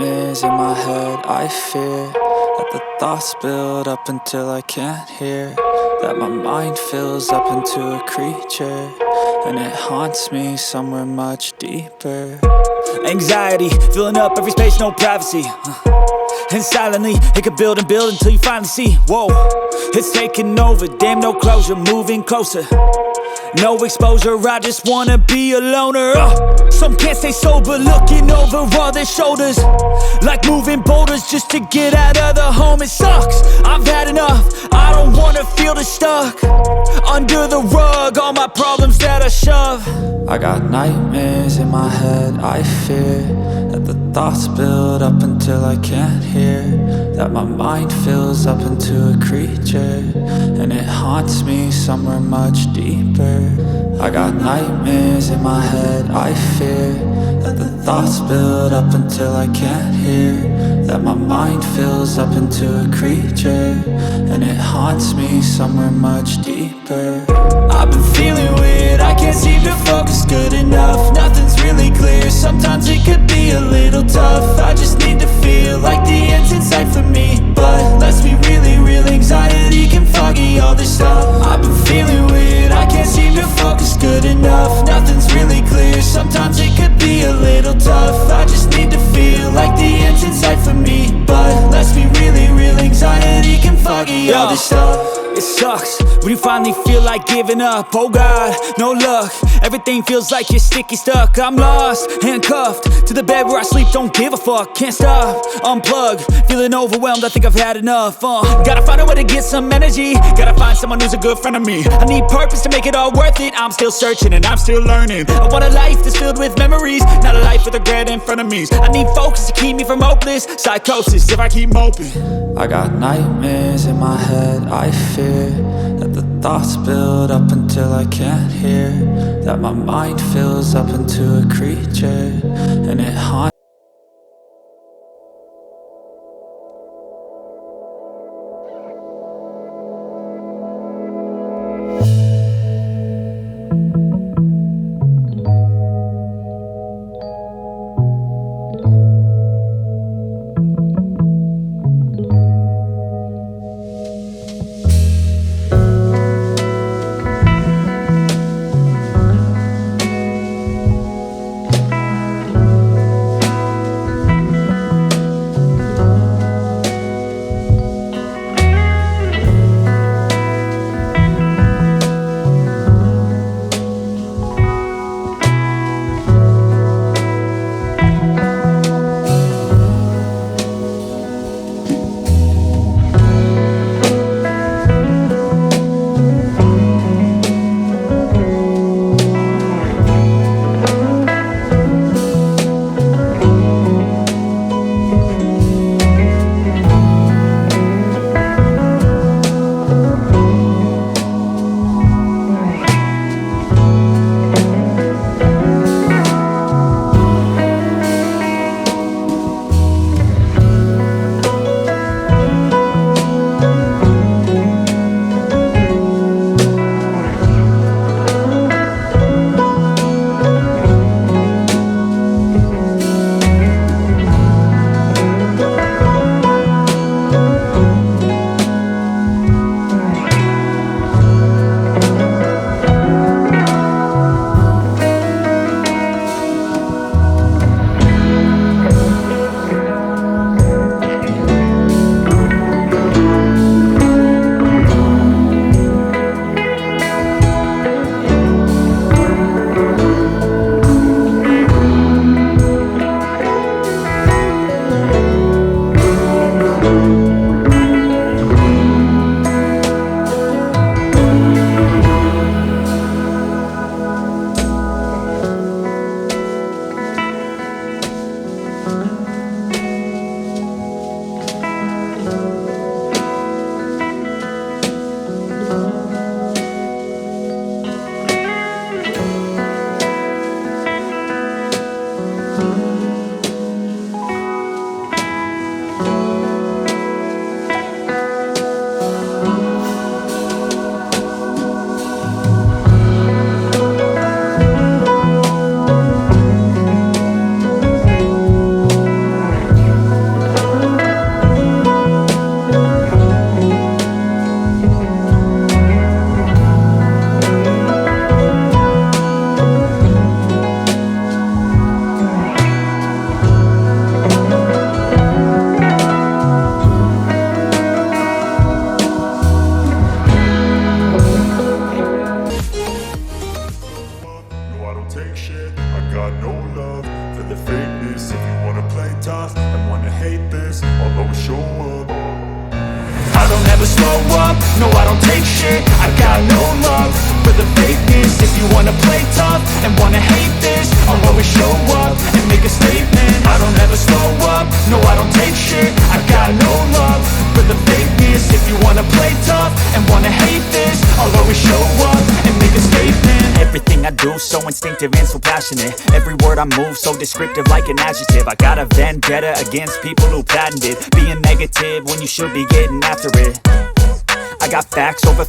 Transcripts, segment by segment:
nightmares in my head. I fear that the thoughts build up until I can't hear, that my mind fills up into a creature, and it haunts me somewhere much deeper. Anxiety, filling up every space, no privacy. And silently, it could build and build until you finally see, whoa, it's taking over, damn, no closure, moving closer. No exposure, I just wanna be a loner. Some can't stay sober, looking over all their shoulders, like moving boulders just to get out of the home. It sucks, I've had enough, I don't wanna feel the stuck under the rug, all my problems that I shove. I got nightmares in my head. I fear that the thoughts build up until I can't hear, that my mind fills up into a creature, and it haunts me somewhere much deeper. I got nightmares in my head. I fear that the thoughts build up until I can't hear, that my mind fills up into a creature, and it haunts me somewhere much deeper. I've been feeling weird, I can't seem to focus good enough. Nothing's really clear, sometimes it could be a little tough. I just need to feel like the end's in sight for me, but let's be really real, anxiety can foggy all this stuff. I've been feeling weird, I can't seem to focus good enough. Nothing's really clear, sometimes it could be a little tough. I just need to feel like the end's in sight for me, but let's be really real, anxiety can foggy all this stuff. It sucks when you finally feel like giving up. Oh God, no luck, everything feels like you're sticky stuck. I'm lost, handcuffed to the bed where I sleep, don't give a fuck. Can't stop, unplug, feeling overwhelmed, I think I've had enough. Gotta find a way to get some energy, gotta find someone who's a good friend of me. I need purpose to make it all worth it, I'm still searching and I'm still learning. I want a life that's filled with memories, not a life with regret and frenemies. I need focus to keep me from hopeless psychosis if I keep moping. I got nightmares in my head. I fear that the thoughts build up until I can't hear, that my mind fills up into a creature, and it haunts. hate this, I'll always show up. I don't ever slow up, no I don't take shit. I got no love for the fakeness. If you wanna play tough and wanna hate this, I'll always show up and make a statement. I don't ever slow up, no I don't take shit. I got no love for the fakeness. If you wanna play tough and wanna hate this, I'll always show up and make a statement. Everything I do so instinctive and so passionate. Every word I move so descriptive like an adjective. I got a vendetta against people who patented being negative when you should be getting after it. I got facts over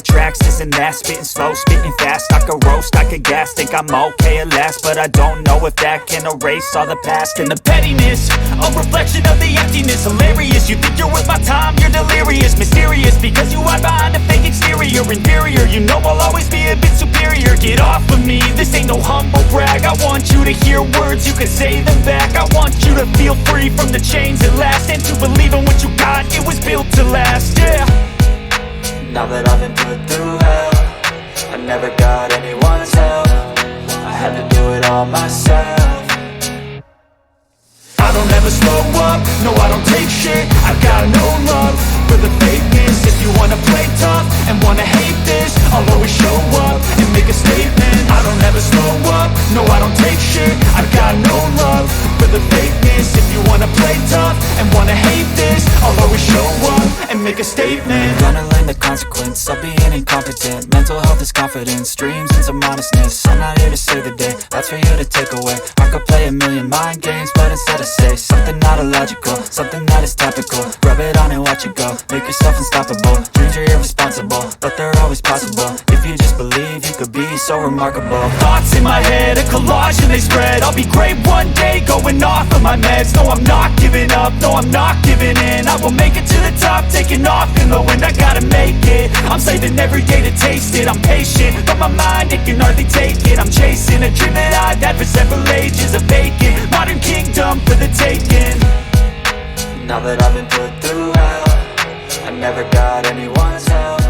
tracks, this and that. Spitting slow, spitting fast. I could roast, I could gas. Think I'm okay at last, but I don't know if that can erase all the past. And the pettiness, a reflection of the emptiness. Hilarious, you think you're worth my time, you're delirious. Mysterious, because you hide behind a fake exterior. Inferior, you know I'll always be a bit superior. Get off of me, this ain't no humble brag. I want you to hear words, you can say them back. I want you to feel free from the chains at last, and to believe in what you got, it was built to last, yeah. Now that I've been put through hell, I never got anyone's help. I had to do it all myself. I don't ever slow up, no I don't take shit. I got no love for the fakeness. If you wanna play tough and wanna hate this, I'll always show up and make a statement. I don't ever slow up, no I don't take shit. I got no love for the fakeness. If you wanna play tough and wanna hate this, I'll always show up and make a statement. Gonna learn the consequence of being incompetent. Mental health is confidence, dreams and some modestness. I'm not here to save the day, that's for you to take away. I could play a million mind games, but instead I say something not illogical, something that is topical. Rub it on and watch it go, make yourself unstoppable. Dreams are irresponsible, but they're always possible. If you just believe, you could be so remarkable. Thoughts in my head, a collage and they spread. I'll be great one day, going off of my meds. No, I'm not giving up, no, I'm not giving in. I will make it to the top, taking off in the wind. I gotta make it, I'm saving every day to taste it. I'm patient, but my mind, it can hardly take it. I'm chasing a dream that I've had for several ages. A vacant, modern kingdom for the taking. Now that I've been put through hell, I never got anyone's help.